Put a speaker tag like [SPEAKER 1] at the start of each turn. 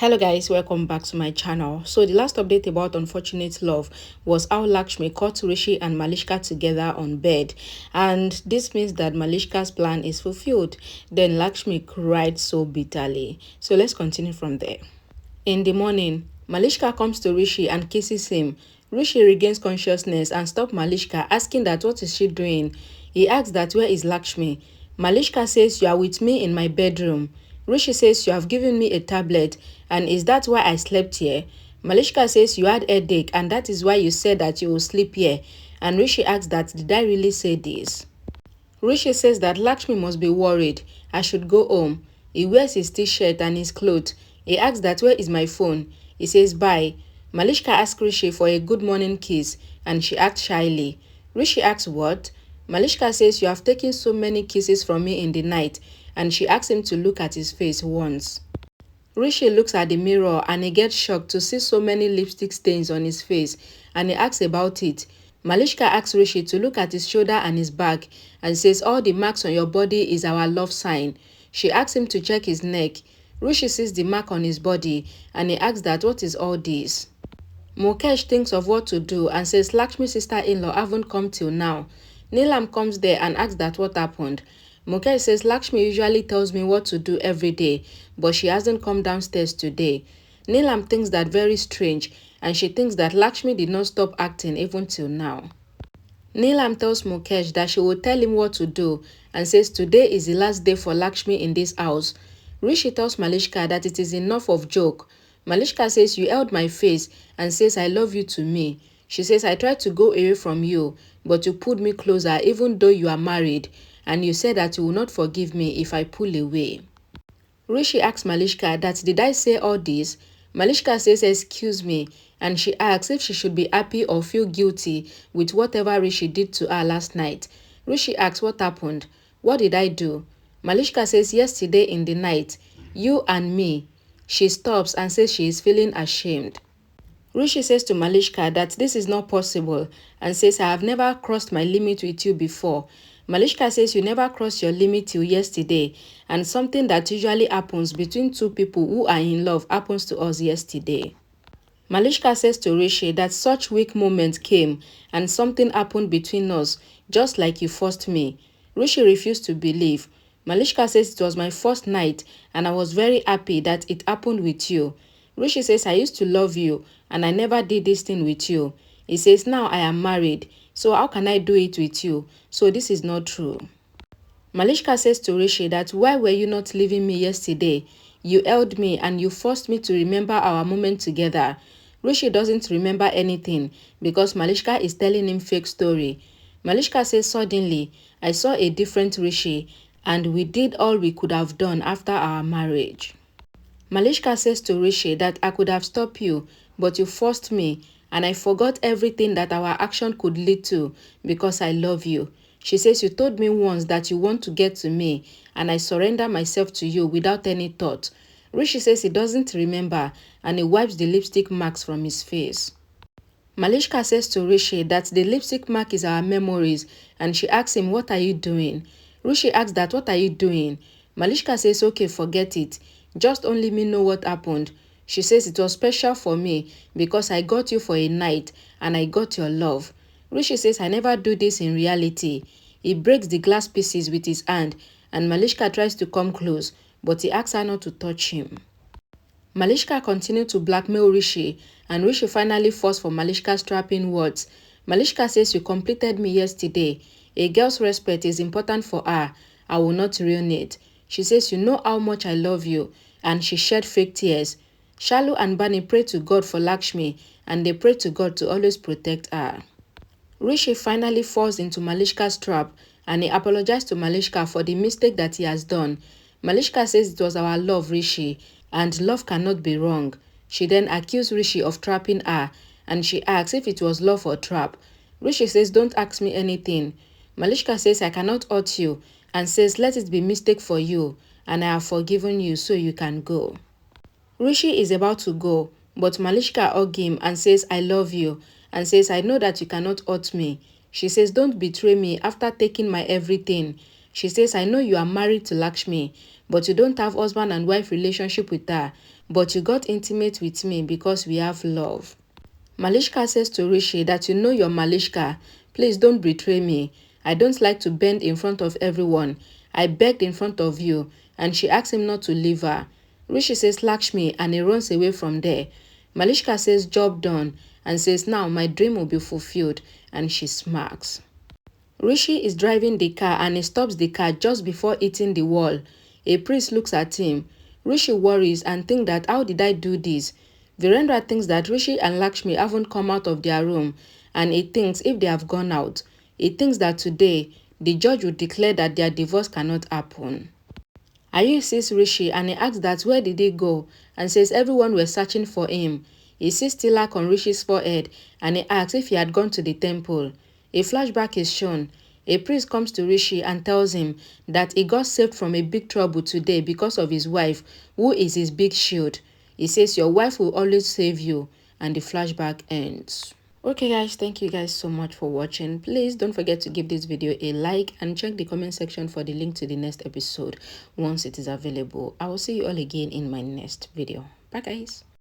[SPEAKER 1] Hello guys, welcome back to my channel. So the last update about Unfortunate Love was how Lakshmi caught Rishi and Malishka together on bed, and this means that Malishka's plan is fulfilled. Then Lakshmi cried so bitterly. So let's continue from there. In the morning, Malishka comes to Rishi and kisses him. Rishi regains consciousness and stops Malishka, asking that what is she doing. He asks that where is Lakshmi. Malishka says you are with me in my bedroom. Rishi says you have given me a tablet, and is that why I slept here? Malishka says you had headache and that is why you said that you will sleep here. And Rishi asks that did I really say this? Rishi says that Lakshmi must be worried. I should go home. He wears his t-shirt and his clothes. He asks that where is my phone? He says bye. Malishka asks Rishi for a good morning kiss and she acts shyly. Rishi asks what? Malishka says you have taken so many kisses from me in the night, and she asks him to look at his face once. Rishi looks at the mirror and he gets shocked to see so many lipstick stains on his face, and he asks about it. Malishka asks Rishi to look at his shoulder and his back and says all the marks on your body is our love sign. She asks him to check his neck. Rishi sees the mark on his body and he asks that what is all this? Mukesh thinks of what to do and says Lakshmi's sister-in-law haven't come till now. Neelam comes there and asks that what happened. Mukesh says Lakshmi usually tells me what to do every day, but she hasn't come downstairs today. Neelam thinks that very strange, and she thinks that Lakshmi did not stop acting even till now. Neelam tells Mukesh that she will tell him what to do and says today is the last day for Lakshmi in this house. Rishi tells Malishka that it is enough of joke. Malishka says you held my face and says I love you to me. She says I tried to go away from you, but you pulled me closer even though you are married, and you said that you will not forgive me if I pull away. Rishi asks Malishka that did I say all this? Malishka says excuse me, and she asks if she should be happy or feel guilty with whatever Rishi did to her last night. Rishi asks what happened. What did I do? Malishka says yesterday in the night, you and me. She stops and says she is feeling ashamed. Rishi says to Malishka that this is not possible and says I have never crossed my limit with you before. Malishka says you never crossed your limit till yesterday, and something that usually happens between two people who are in love happens to us yesterday. Malishka says to Rishi that such weak moments came and something happened between us, just like you forced me. Rishi refused to believe. Malishka says it was my first night and I was very happy that it happened with you. Rishi says I used to love you and I never did this thing with you. He says now I am married, so how can I do it with you? So this is not true. Malishka says to Rishi that why were you not leaving me yesterday? You held me and you forced me to remember our moment together. Rishi doesn't remember anything because Malishka is telling him fake story. Malishka says suddenly, I saw a different Rishi and we did all we could have done after our marriage. Malishka says to Rishi that I could have stopped you, but you forced me and I forgot everything that our action could lead to because I love you. She says you told me once that you want to get to me and I surrender myself to you without any thought. Rishi says he doesn't remember and he wipes the lipstick marks from his face. Malishka says to Rishi that the lipstick mark is our memories and she asks him what are you doing? Rishi asks that what are you doing? Malishka says okay, forget it. Just only me know what happened. She says it was special for me because I got you for a night and I got your love. Rishi says I never do this in reality. He breaks the glass pieces with his hand and Malishka tries to come close, but he asks her not to touch him. Malishka continued to blackmail Rishi and Rishi finally falls for Malishka's strapping words. Malishka says you completed me yesterday. A girl's respect is important for her. I will not ruin it. She says you know how much I love you, and she shed fake tears. Shalu and Bani pray to God for Lakshmi and they pray to God to always protect her. Rishi finally falls into Malishka's trap and he apologized to Malishka for the mistake that he has done. Malishka says it was our love, Rishi, and love cannot be wrong. She then accused Rishi of trapping her and she asks if it was love or trap. Rishi says don't ask me anything. Malishka says I cannot hurt you and says let it be mistake for you and I have forgiven you so you can go. Rishi is about to go, but Malishka hugs him and says I love you and says I know that you cannot hurt me. She says don't betray me after taking my everything. She says I know you are married to Lakshmi, but you don't have husband and wife relationship with her. but you got intimate with me because we have love. Malishka says to Rishi that you know you're Malishka. Please don't betray me. I don't like to bend in front of everyone. I begged in front of you, and she asked him not to leave her. Rishi says Lakshmi, and he runs away from there. Malishka says job done and says now my dream will be fulfilled, and she smirks. Rishi is driving the car and he stops the car just before hitting the wall. A priest looks at him. Rishi worries and thinks that how did I do this? Virendra thinks that Rishi and Lakshmi haven't come out of their room, and he thinks if they have gone out, he thinks that today the judge will declare that their divorce cannot happen. Ayush sees Rishi and he asks that where did he go, and says everyone were searching for him. He sees tilak on Rishi's forehead and he asks if he had gone to the temple. A flashback is shown. A priest comes to Rishi and tells him that he got saved from a big trouble today because of his wife, who is his big shield. He says your wife will always save you, and the flashback ends. Okay guys, thank you guys so much for watching. Please don't forget to give this video a like and check the comment section for the link to the next episode once it is available. I will see you all again in my next video. Bye guys.